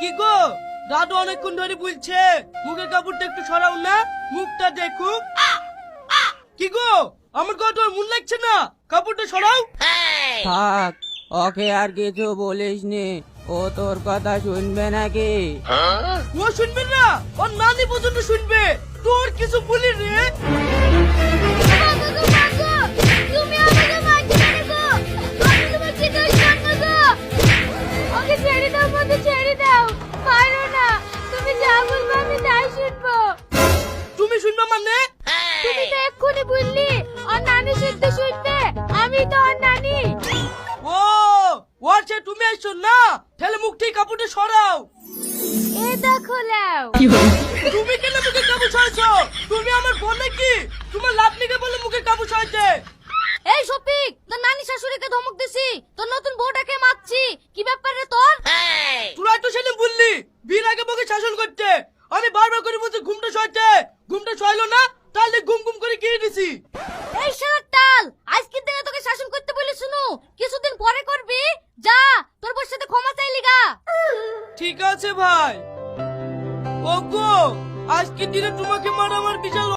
কি গো, দাদু অনেকক্ষণ ধরে বলছে মুখের কাপড়টা একটু সরাও না, মুখটা দেখুক। কি গো, আমার কথা আর মন লাগছে না, কাপড়টা সরাও। থাক, ওকে আর কিছু বলিস নি, ও তোর কথা শুনবে নাকি? ও শুনবে না, ওর নানি পর্যন্ত শুনবে। তোর কিছু বলি রে। তুমি আমাকে মারছো গো, আমি তোমার কি দোষ করব গো? ওকে ছেড়ে দাও, মতো ছেড়ে দাও, মারো না। তুমি যা বলবে আমি তাই শুনবো। তুমি শুনবে মানে? তুমি তো এক্ষুনি বললি ওর নানি শুদ্ধ শুনবে, আমি তো ওর নানি। ও আচ্ছা, তুমি আসছো না, তাহলে মুখ থেকে কাপড়টা সরাও। এ দেখো লাও। তুমি কেন মুখে কাপড় সরাইছো? তুমি আমার বোন নাকি? তোমার লাভ নেই বলে মুখে কাপড় সরাইছে। এই শফিক, তোর নানি শাশুড়িকে ধমক দিছি, তোর নতুন বউটাকে মারছি, কি ব্যাপার রে তোর? তোরা তো সেদিন বললি বিয়ের আগে বউকে শাসন করতে। আমি বারবার করে বলছি ঘুমটা সরাইতে, ঘুমটা সরাইলো না, তাহলে ঘুম ঘুম করে গিয়ে দিছি। এই শালার টাল, আজকের দিনে তোকে শাসন করতে বলি শুনু, কিছুদিন পরে করবি। যা, তোর বউর সাথে ক্ষমা চাইলি গা। ঠিক আছে ভাই। ওগো, আজকের দিনে তোমাকে মারা আমার বিশাল